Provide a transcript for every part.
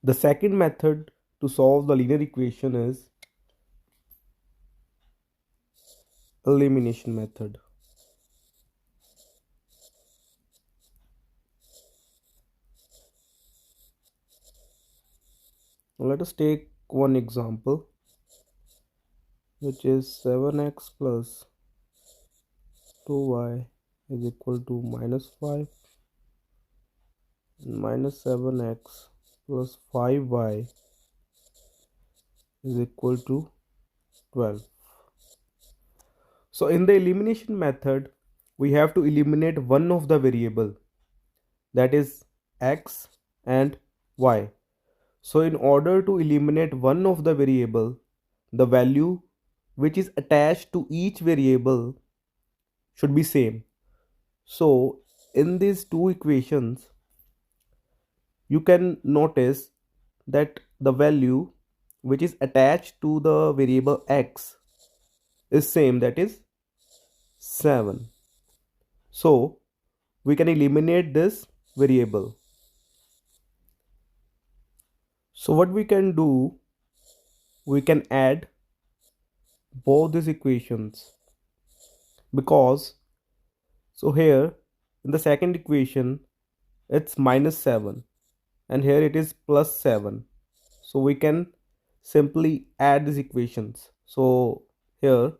The second method to solve the linear equation is elimination method. Now let us take one example, which is 7x plus 2y is equal to minus 5 and minus 7x plus 5y is equal to 12. So in the elimination method, we have to eliminate one of the variable, that is x and y. So in order to eliminate one of the variable, the value which is attached to each variable should be same. So in these two equations, you can notice that the value which is attached to the variable x is same, that is 7. So we can eliminate this variable. So what we can do, we can add both these equations, because so here in the second equation it's minus 7 and here it is plus 7. So we can simply add these equations. So here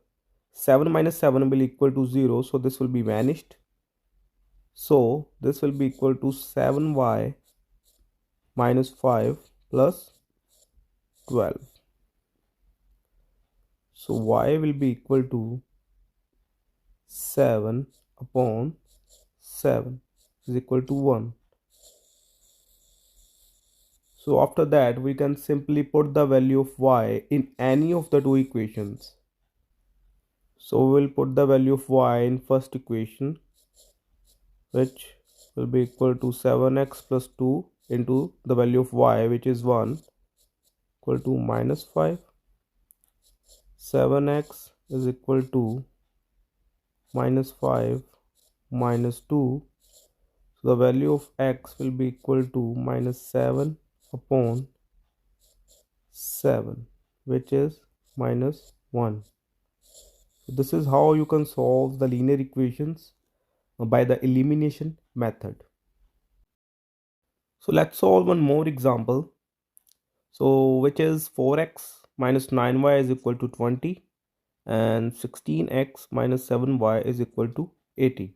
7 minus 7 will equal to 0, so this will be vanished. So this will be equal to 7y minus 5 plus 12. So y will be equal to 7 upon 7 is equal to 1. So after that we can simply put the value of y in any of the two equations. So we will put the value of y in first equation, which will be equal to 7x plus 2 into the value of y, which is 1, equal to minus 5. 7x is equal to minus 5 minus 2. So the value of x will be equal to minus 7 upon 7, which is minus 1. So this is how you can solve the linear equations by the elimination method. So let's solve one more example. So which is 4x minus 9y is equal to 20 and 16x minus 7y is equal to 80.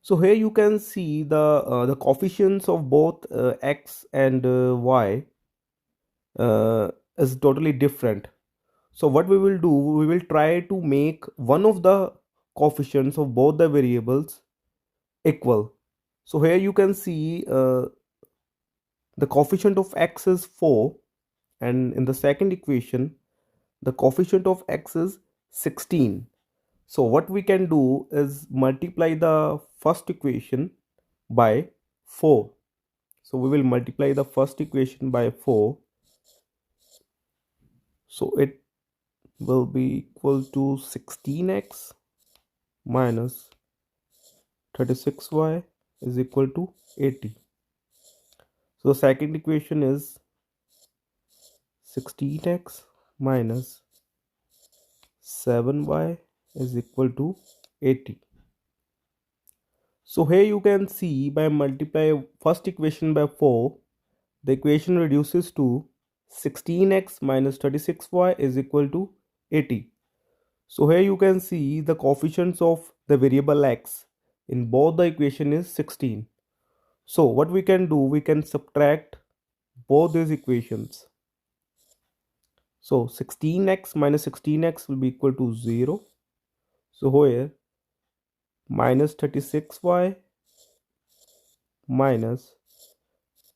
So here you can see the coefficients of both x and y is totally different. So what we will do, we will try to make one of the coefficients of both the variables equal. So here you can see the coefficient of x is 4, and in the second equation the coefficient of x is 16. So what we can do is multiply the first equation by 4. So we will multiply the first equation by 4. So it will be equal to 16x minus 36y is equal to 80. So the second equation is 16x minus 7y is equal to 80. So here you can see by multiply first equation by 4, the equation reduces to 16x minus 36y is equal to 80. So here you can see the coefficients of the variable x in both the equation is 16. So what we can do, we can subtract both these equations. So 16x minus 16x will be equal to 0. So here minus 36y minus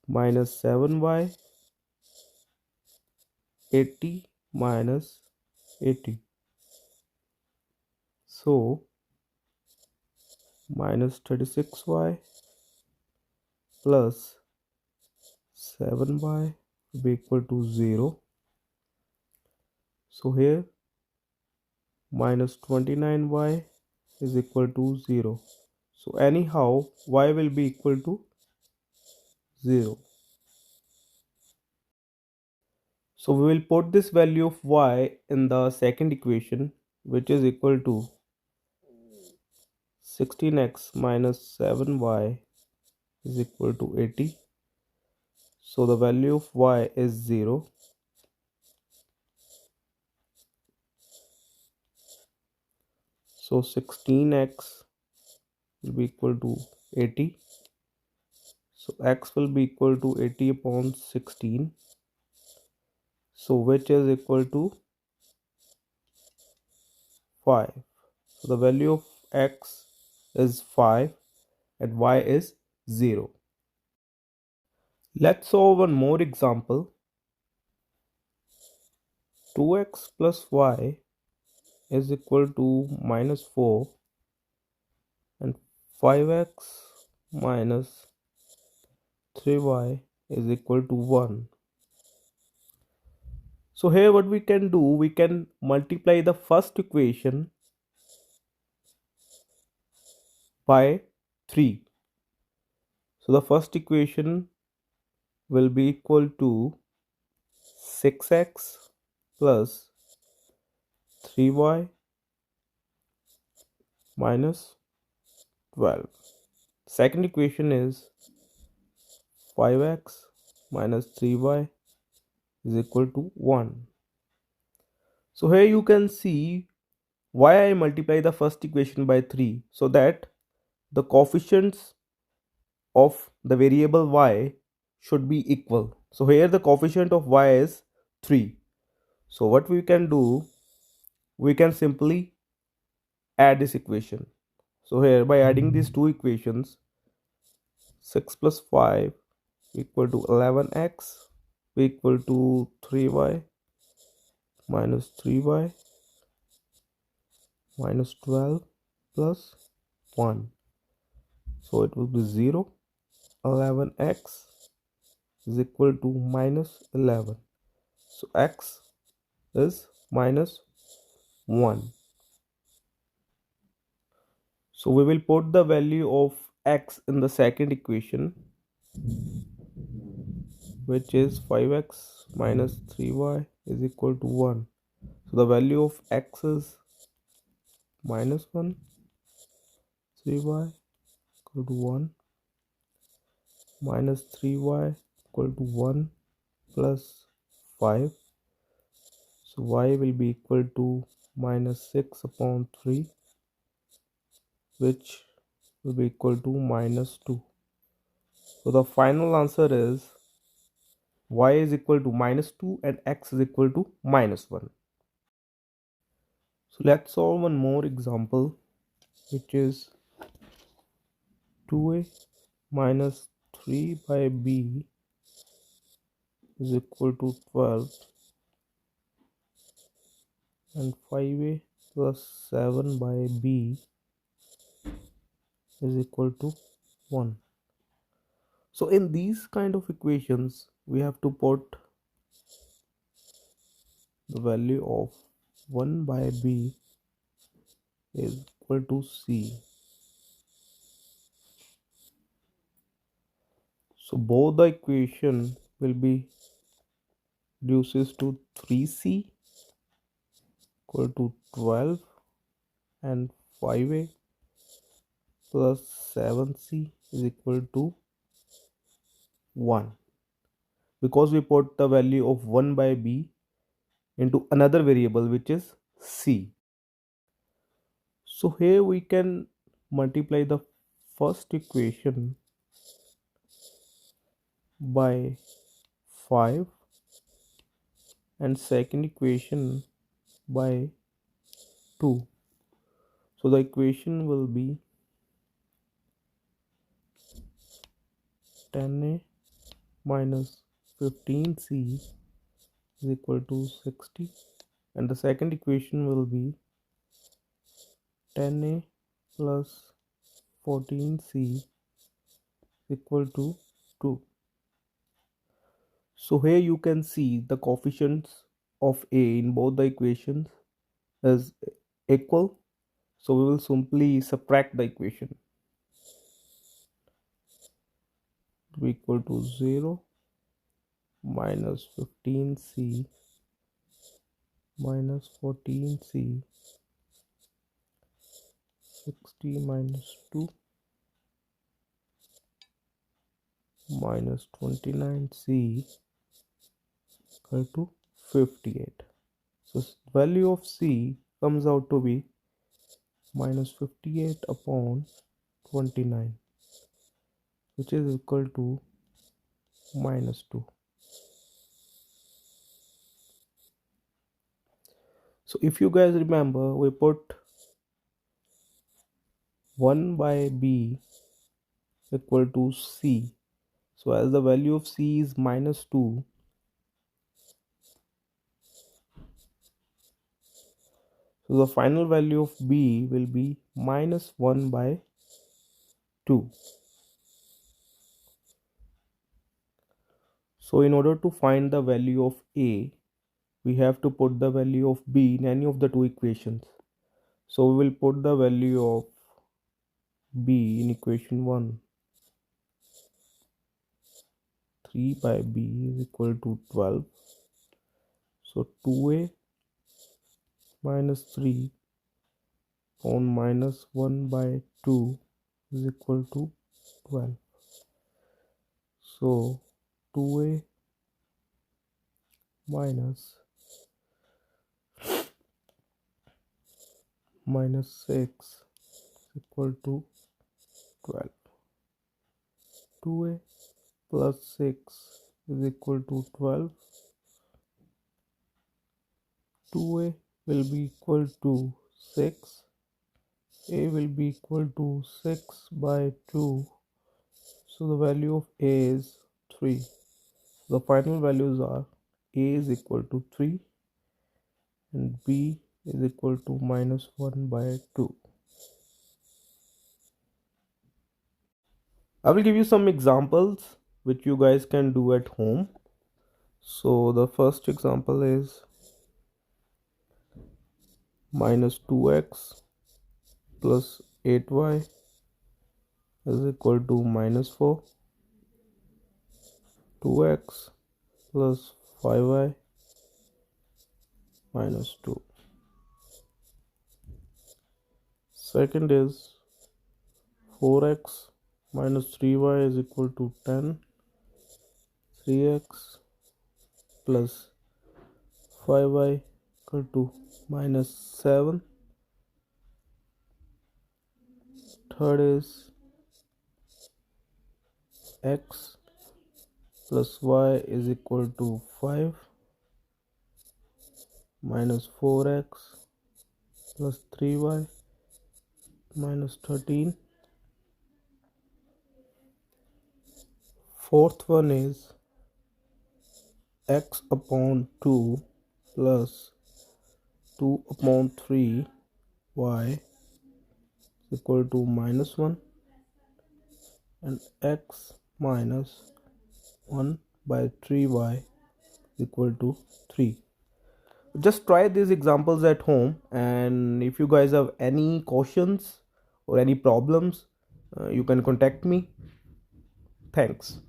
7y, 80 minus 80. So minus 36y plus 7y will be equal to 0. So here minus 29y is equal to 0. So anyhow y will be equal to 0. So we will put this value of y in the second equation, which is equal to 16x minus 7y is equal to 80. So the value of y is 0. So 16x will be equal to 80. So x will be equal to 80 upon 16. So which is equal to 5. So the value of x is 5 and y is 0. Let's solve one more example. 2x plus y is equal to minus 4 and 5x minus 3y is equal to 1. So here what we can do, we can multiply the first equation by 3. So the first equation will be equal to 6x plus 3y minus 12. Second equation is 5x minus 3y is equal to 1. So here you can see why I multiply the first equation by 3, so that the coefficients of the variable y should be equal. So here the coefficient of y is 3. So what we can do, we can simply add this equation. So here by adding these two equations, 6 plus 5 equal to 11x equal to 3y minus 3y minus 12 plus 1. So it will be 0. 11x is equal to minus 11. So x is minus 1. So we will put the value of x in the second equation, which is 5x minus 3y is equal to 1. So the value of x is minus 1, 3y equal to 1, minus 3y equal to 1 plus 5. So y will be equal to minus 6 upon 3, which will be equal to minus 2. So the final answer is y is equal to minus 2 and x is equal to minus 1. So let's solve one more example, which is 2a minus 3 by b is equal to 12 and 5a plus 7 by b is equal to 1. So in these kind of equations, we have to put the value of 1 by b is equal to c. So both the equation will be reduces to 3c equal to 12 and 5a plus 7c is equal to 1, because we put the value of 1 by b into another variable, which is c. So here we can multiply the first equation by 5 and second equation by 2. So the equation will be 10a minus 15c is equal to 60, and the second equation will be 10a plus 14c equal to 2. So here you can see the coefficients of a in both the equations is equal. So we will simply subtract the equation. It will be equal to 0 minus 15c minus 14c, 60 minus 2 minus 29c equal to 58. So value of c comes out to be minus 58 upon 29, which is equal to minus 2. So if you guys remember, we put 1 by b equal to c. So as the value of c is minus 2, so the final value of b will be minus 1 by 2. So in order to find the value of a, we have to put the value of b in any of the two equations. So we will put the value of b in equation 1. 3 by b is equal to 12. So 2a minus 3 on minus 1 by 2 is equal to 12. So 2a minus 6 equal to 12. 2a plus 6 is equal to 12. 2a will be equal to 6. A will be equal to 6 by 2. So the value of a is 3. The final values are a is equal to 3 and b is equal to minus 1 by 2. I will give you some examples which you guys can do at home. So the first example is minus 2x plus 8y is equal to minus 4. 2x plus 5y minus 2. Second is 4x minus 3y is equal to 10. 3x plus 5y equal to minus 7. Third is x plus y is equal to 5 minus 4x plus 3y minus 13. Fourth one is x upon 2 plus 2 upon 3 y is equal to minus 1 and x minus 1 by 3y equal to 3. Just try these examples at home, and if you guys have any questions or any problems, you can contact me. Thanks.